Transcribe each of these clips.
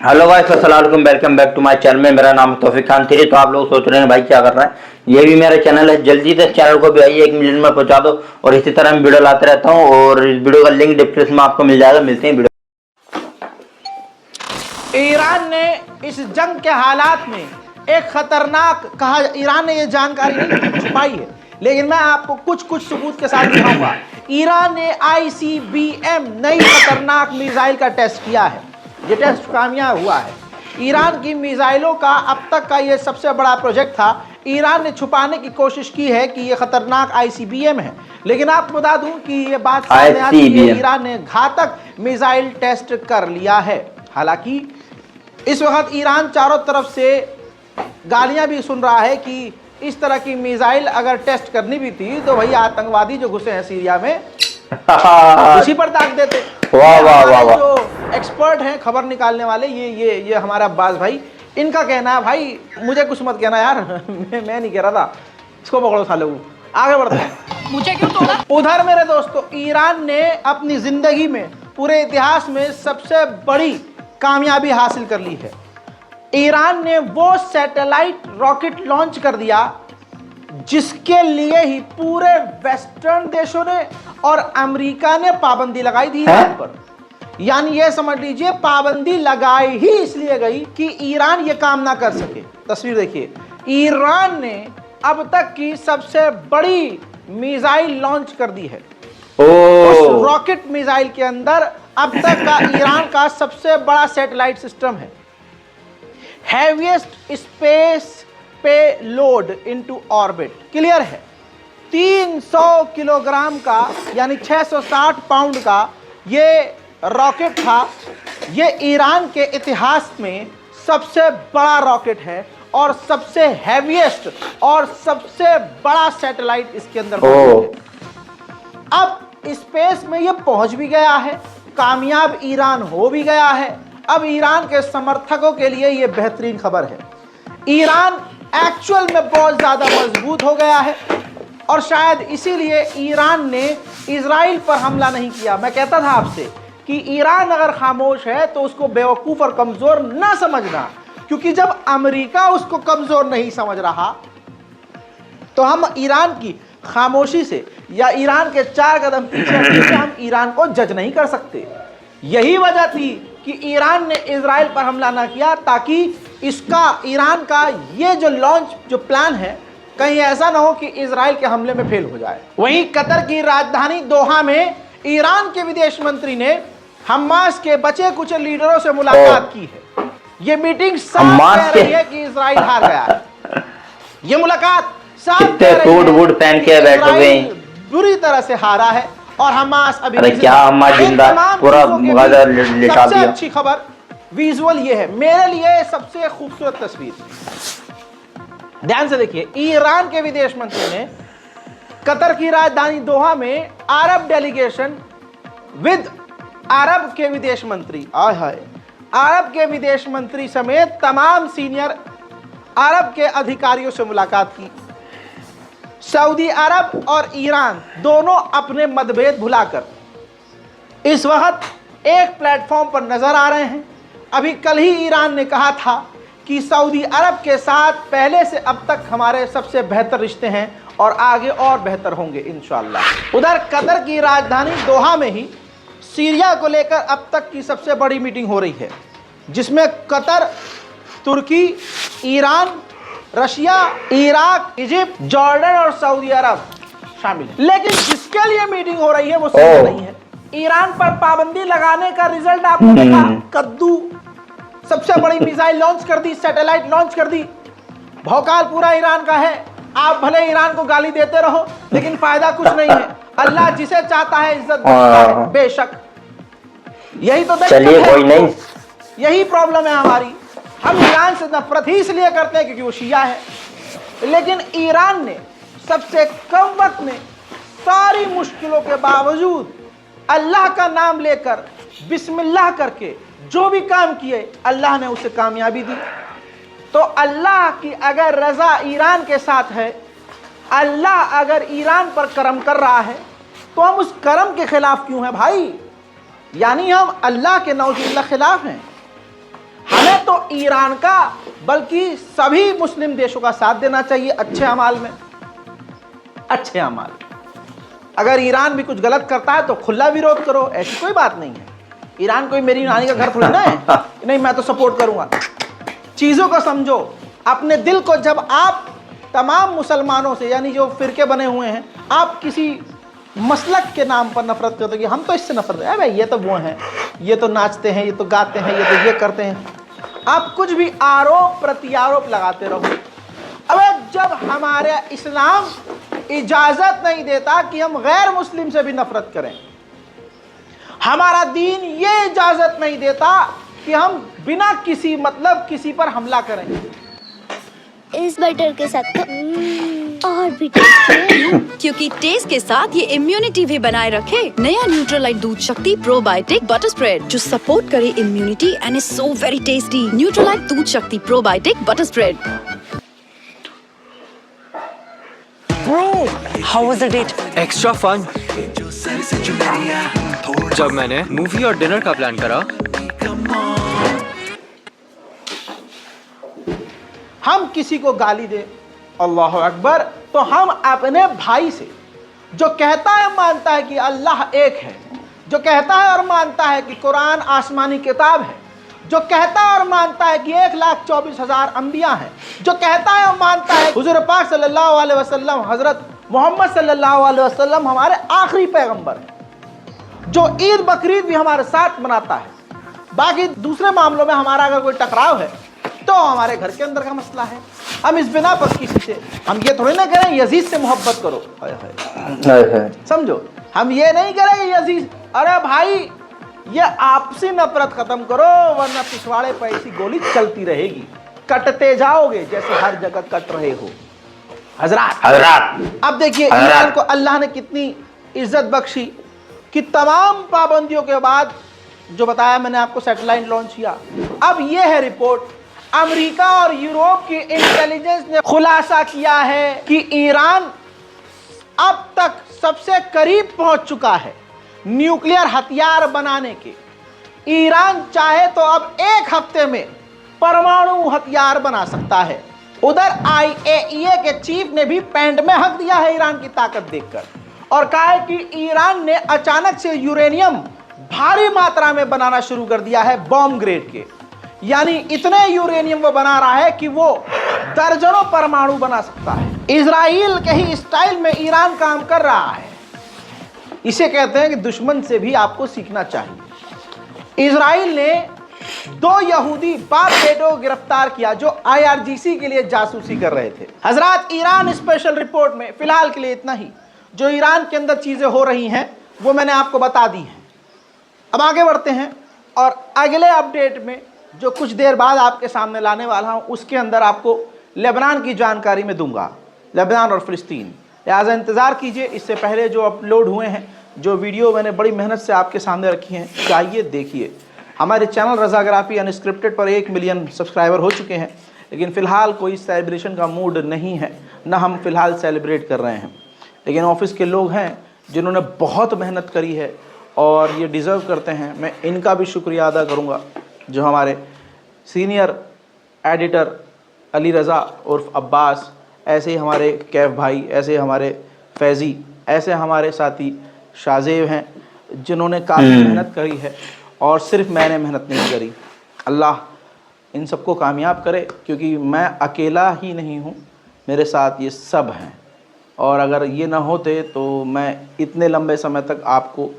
Hello guys, अस्सलाम वालेकुम, welcome back to my channel में। मेरा नाम है तौफीक खान थ्री। तो आप लोग सोच रहे हैं भाई क्या कर रहा है, ये भी मेरा चैनल है। जल्दी से चैनल को भी आइए 1 मिलियन में पहुंचा दो। और इसी तरह मैं वीडियो लाते रहता हूं और इस वीडियो का लिंक डिस्क्रिप्शन में आपको मिल जाएगा। मिलते हैं वीडियो। ईरान ने इस जंग के हालात में एक खतरनाक कहा, ईरान ने ये जानकारी नहीं छुपाई है, लेकिन मैं आपको कुछ सबूत के साथ दिखाऊंगा। ईरान ने ICBM नई खतरनाक मिसाइल का टेस्ट किया है। ये टेस्ट कामयाब हुआ है। ईरान की मिसाइलों का अब तक का ये सबसे बड़ा प्रोजेक्ट था। ईरान ने छुपाने की कोशिश की है कि ये खतरनाक ICBM है, लेकिन आपको बता दूं कि ये बात सामने आती है, ईरान ने घातक मिसाइल टेस्ट कर लिया है। हालांकि इस वक्त ईरान चारों तरफ से गालियां भी सुन रहा है कि इस तरह की मिसाइल अगर टेस्ट करनी भी थी तो भाई आतंकवादी जो घुसे हैं सीरिया में उसी पर दाग देते। वाह वाह वाह वाह। जो एक्सपर्ट हैं खबर निकालने वाले, ये हमारा अब्बास भाई, इनका कहना है भाई मुझे कुछ मत कहना यार मैं नहीं कह रहा था, इसको पकड़ो साले को, आगे बढ़ते हैं। मुझे क्यों तोड़ा? उधर मेरे दोस्तों, ईरान ने अपनी जिंदगी में पूरे इतिहास में सबसे बड़ी कामयाबी हासिल कर ली है। ईरान ने वो सैटेलाइट रॉकेट लॉन्च कर दिया जिसके लिए ही पूरे वेस्टर्न देशों ने और अमेरिका ने पाबंदी लगाई थी ईरान पर। यानी ये समझ लीजिए पाबंदी लगाई ही इसलिए गई कि ईरान ये काम ना कर सके। तस्वीर देखिए, ईरान ने अब तक की सबसे बड़ी मिसाइल लॉन्च कर दी है। उस रॉकेट मिसाइल के अंदर अब तक का ईरान का सबसे बड़ा सैटेलाइट सिस्टम है। हैवीएस्ट स्पेस पे लोड इनटू ऑर्बिट, क्लियर है। 300 किलोग्राम का यानी 660 पाउंड का ये रॉकेट था। ये ईरान के इतिहास में सबसे बड़ा रॉकेट है और सबसे हैवीएस्ट और सबसे बड़ा सैटेलाइट इसके अंदर मौजूद है। अब स्पेस में ये पहुंच भी गया है, कामयाब ईरान हो भी गया है। अब ईरान के समर्थकों के लिए ये बेहतरीन खबर है। ईरान एक्चुअल में बहुत ज्यादा मजबूत हो गया है और शायद इसीलिए ईरान ने इजराइल पर हमला नहीं किया। मैं कहता था आपसे कि ईरान अगर खामोश है तो उसको बेवकूफ और कमजोर ना समझना, क्योंकि जब अमेरिका उसको कमजोर नहीं समझ रहा तो हम ईरान की खामोशी से या ईरान के 4 कदम पीछे से हम ईरान को जज नहीं कर सकते। यही वजह थी कि ईरान ने इजराइल पर हमला ना किया, ताकि इसका ईरान का ये जो लॉन्च जो प्लान है कहीं ऐसा ना हो कि इजराइल के हमले में फेल हो जाए। वहीं कतर की राजधानी दोहा में ईरान के विदेश मंत्री ने हमास के बचे कुछ लीडरों से मुलाकात की है। ये मीटिंग साफ कह रही है कि इजराइल हार गया है। ये मुलाकात साफ कह रही है पहन के बैठे हुए बुरी तरह से हारा है और हमास अभी क्या हमास जिंदा पूरा गाजा लिटा दिया। अच्छी खबर विजुअल ये है, मेरे लिए सबसे खूबसूरत तस्वीर, ध्यान से देखिए। ईरान के विदेश मंत्री ने कतर की राजधानी दोहा में अरब डेलीगेशन विद अरब के विदेश मंत्री, अरब के विदेश मंत्री समेत तमाम सीनियर अरब के अधिकारियों से मुलाकात की। सऊदी अरब और ईरान दोनों अपने मतभेद भुलाकर इस वक्त एक प्लेटफॉर्म पर नजर आ रहे हैं। अभी कल ही ईरान ने कहा था कि सऊदी अरब के साथ पहले से अब तक हमारे सबसे बेहतर रिश्ते हैं और आगे और बेहतर होंगे इंशाअल्लाह। उधर कतर की राजधानी दोहा में ही सीरिया को लेकर अब तक की सबसे बड़ी मीटिंग हो रही है, जिसमें कतर, तुर्की, Iran, Russia, Iraq, Egypt, Jordan और सऊदी अरब शामिल है। लेकिन जिसके लिए मीटिंग हो रही है वो सीरिया नहीं है। ईरान पर पाबंदी लगाने का रिजल्ट आपने देखा, कद्दू, सबसे बड़ी मिसाइल लॉन्च कर दी, सैटेलाइट लॉन्च कर दी। भौकाल पूरा ईरान का है। आप भले ईरान को गाली देते रहो लेकिन फायदा कुछ नहीं है। अल्लाह जिसे चाहता है इज्जत देता है, बेशक। यही तो चलिए कोई नहीं, यही प्रॉब्लम है हमारी। हम ईरान से नफरत ही इसलिए करते हैं क्योंकि वो शिया है, लेकिन ईरान ने सबसे कम वक्त में सारी मुश्किलों के बावजूद अल्लाह का नाम लेकर बिस्मिल्लाह करके जो भी काम किए अल्लाह ने उसे कामयाबी दी। तो अल्लाह की अगर रजा ईरान के साथ है, अल्लाह अगर ईरान पर करम कर रहा है तो हम उस करम के खिलाफ क्यों हैं भाई? यानी हम अल्लाह के नौजुबिल्लाह खिलाफ हैं। ईरान का बल्कि सभी मुस्लिम देशों का साथ देना चाहिए अच्छे अमाल में, अच्छे अमाल। अगर ईरान भी कुछ गलत करता है तो खुला विरोध करो, ऐसी कोई बात नहीं है। ईरान कोई मेरी नानी का घर थोड़ी ना है, नहीं मैं तो सपोर्ट करूंगा। चीजों को समझो, अपने दिल को, जब आप तमाम मुसलमानों से यानी जो फिरके बने हुए हैं, आप किसी मसलक के नाम पर नफरत करते हो कि हम तो इससे नफरत है भाई, ये तो वो हैं, ये तो नाचते हैं, ये तो गाते हैं, ये तो ये करते हैं, आप कुछ भी आरोप प्रत्यारोप लगाते रहो। अब जब हमारे इस्लाम इजाजत नहीं देता कि हम गैर मुस्लिम से भी नफरत करें, हमारा दीन ये इजाजत नहीं देता कि हम बिना किसी मतलब किसी पर हमला करें। इस बटर के साथ तो और भी टेस्टी है। क्योंकि टेस्ट के साथ ये इम्यूनिटी भी बनाए रखे। नया Nutralite Doodh Shakti probiotic butter spread जो सपोर्ट करे immunity and is so very tasty. Nutralite Doodh Shakti probiotic butter spread. Bro, how was the date? Extra fun. जब मैंने मूवी और डिनर का प्लान करा, हम किसी को गाली दे, अल्लाह अकबर, तो हम अपने भाई से जो कहता है मानता है कि अल्लाह एक है, जो कहता है और मानता है कि कुरान आसमानी किताब है, जो कहता है और मानता है कि 1,24,000 अंबिया हैं, जो कहता है और मानता है हुजूर पाक सल्लल्लाहु अलैहि वसल्लम हजरत मोहम्मद सल्लल्लाहु अलैहि वसल्लम हमारे आखिरी पैगंबर हैं, जो ईद बकरीद भी हमारे साथ मनाता है। बाकी दूसरे मामलों में हमारा अगर कोई टकराव है तो हमारे घर के अंदर का मसला है। हम इस बिना पर किसी से, हम ये थोड़ी ना करें यजीद से मोहब्बत करो, समझो, हम ये नहीं करें यजीद, अरे भाई ये आपसी नफरत खत्म करो वरना पिछवाड़े पर ऐसी गोली चलती रहेगी, कटते जाओगे जैसे हर जगह कट रहे हो। हजरात अब देखिए ईरान को अल्लाह ने कितनी इज्जत बख्शी कि तमाम पाबंदियों के बाद जो बताया मैंने आपको, सैटेलाइट लॉन्च किया। अब ये है रिपोर्ट, अमेरिका और यूरोप की इंटेलिजेंस ने खुलासा किया है कि ईरान अब तक सबसे करीब पहुंच चुका है न्यूक्लियर हथियार बनाने के। ईरान चाहे तो अब एक हफ्ते में परमाणु हथियार बना सकता है। उधर IAEA के चीफ ने भी पैंट में हक दिया है ईरान की ताकत देखकर, और कहा है कि ईरान ने अचानक से यूरेनियम भारी मात्रा में बनाना शुरू कर दिया है, बॉम्ब ग्रेड के, यानी इतने यूरेनियम वो बना रहा है कि वो दर्जनों परमाणु बना सकता है। इजराइल के ही स्टाइल में ईरान काम कर रहा है। इसे कहते हैं कि दुश्मन से भी आपको सीखना चाहिए। इजराइल ने 2 यहूदी बाप बेटों को गिरफ्तार किया जो IRGC के लिए जासूसी कर रहे थे। हजरात, ईरान स्पेशल रिपोर्ट में फिलहाल के लिए इतना ही। जो ईरान के अंदर चीजें हो रही हैं वो मैंने आपको बता दी हैं। अब आगे बढ़ते हैं और अगले अपडेट में जो कुछ देर बाद आपके सामने लाने वाला हूं उसके अंदर आपको लेबनान की जानकारी में दूंगा, लेबनान और फिलिस्तीन। लिहाजा इंतज़ार कीजिए। इससे पहले जो अपलोड हुए हैं, जो वीडियो मैंने बड़ी मेहनत से आपके सामने रखी हैं, चाहिए देखिए। हमारे चैनल रज़ाग्राफी अनस्क्रिप्टेड पर 1 मिलियन सब्सक्राइबर हो चुके हैं, लेकिन फ़िलहाल कोई सेलिब्रेशन का मूड नहीं है, ना हम फ़िलहाल सेलिब्रेट कर रहे हैं। लेकिन ऑफिस के लोग हैं जिन्होंने बहुत मेहनत करी है और ये डिज़र्व करते हैं। मैं इनका भी शुक्रिया अदा करूँगा, जो हमारे सीनियर एडिटर अली रज़ा उर्फ अब्बास, ऐसे ही हमारे कैफ भाई, ऐसे हमारे फैज़ी, ऐसे हमारे साथी शाहजेब हैं जिन्होंने काफ़ी मेहनत करी है और सिर्फ मैंने मेहनत नहीं करी। अल्लाह इन सबको कामयाब करे, क्योंकि मैं अकेला ही नहीं हूँ, मेरे साथ ये सब हैं। और अगर ये ना होते तो मैं इतने लंबे समय तक, आपको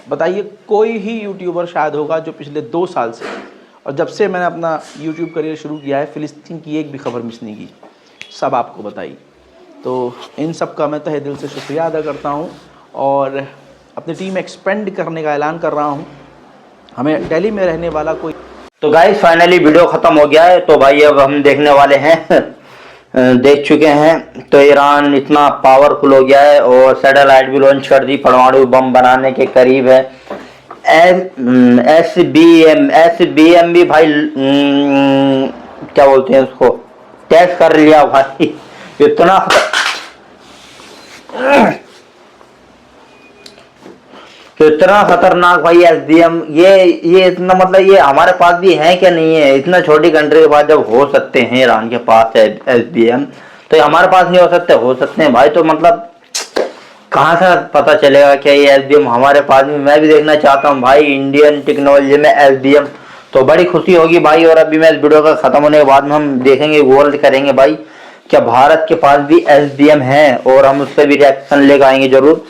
बताइए कोई ही यूट्यूबर शायद होगा जो पिछले 2 साल से, और जब से मैंने अपना यूट्यूब करियर शुरू किया है, फ़िलिस्तीन की एक भी खबर मिस नहीं की, सब आपको बताई। तो इन सब का मैं तहे दिल से शुक्रिया अदा करता हूँ और अपनी टीम एक्सपेंड करने का ऐलान कर रहा हूँ। हमें दिल्ली में रहने वाला कोई, तो गाइस फाइनली वीडियो ख़त्म हो गया है। तो भाई अब हम देखने वाले हैं, देख चुके हैं। तो ईरान इतना पावरफुल हो गया है और सैटेलाइट भी लॉन्च कर दी, परमाणु बम बनाने के करीब है। SBM भी भाई क्या बोलते हैं उसको, टेस्ट कर लिया भाई। कितना खतरनाक भाई एसडीएम, ये इतना मतलब ये हमारे पास भी है क्या नहीं है? इतना छोटी कंट्री के पास जब हो सकते हैं ईरान के पास एसडीएम, तो ये हमारे पास नहीं हो सकते हैं भाई। तो मतलब कहाँ से पता चलेगा क्या ये एसडीएम हमारे पास में? मैं भी देखना चाहता हूँ भाई इंडियन टेक्नोलॉजी में एसडीएम, तो बड़ी खुशी होगी भाई। और अभी मैं इस वीडियो का खत्म होने के बाद में हम देखेंगे, गौर करेंगे भाई क्या भारत के पास भी एसडीएम है, और हम उससे भी रिएक्शन लेकर आएंगे जरूर।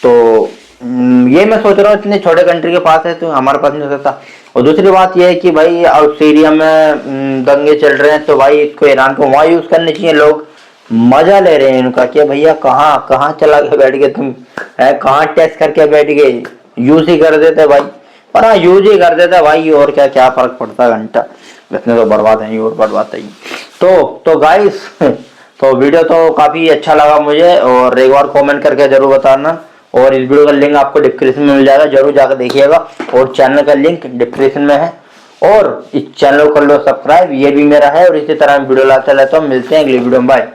तो ये मैं सोच रहा हूँ इतने छोटे कंट्री के पास है तो हमारे पास नहीं हो सकता। और दूसरी बात यह है कि भाई अब सीरिया में दंगे चल रहे हैं, तो भाई इसको ईरान को वहाँ यूज करने चाहिए। लोग मजा ले रहे हैं इनका कि भैया कहाँ चला के बैठ गए तुम, कहाँ टेस्ट करके बैठ गए, यूज ही कर देते भाई। पर हाँ यूज ही कर देता भाई, और क्या फर्क पड़ता घंटा, इतने तो बर्बाद है और बर्बाद है। तो गाइस तो वीडियो तो काफी अच्छा लगा मुझे, और एक बार कमेंट करके जरूर बताना। और इस वीडियो का लिंक आपको डिस्क्रिप्शन में मिल जाएगा, जरूर जाकर देखिएगा। और चैनल का लिंक डिस्क्रिप्शन में है, और इस चैनल को कर लो सब्सक्राइब, ये भी मेरा है। और इसी तरह वीडियो लाते रहता हूँ। मिलते हैं अगली वीडियो में, बाय।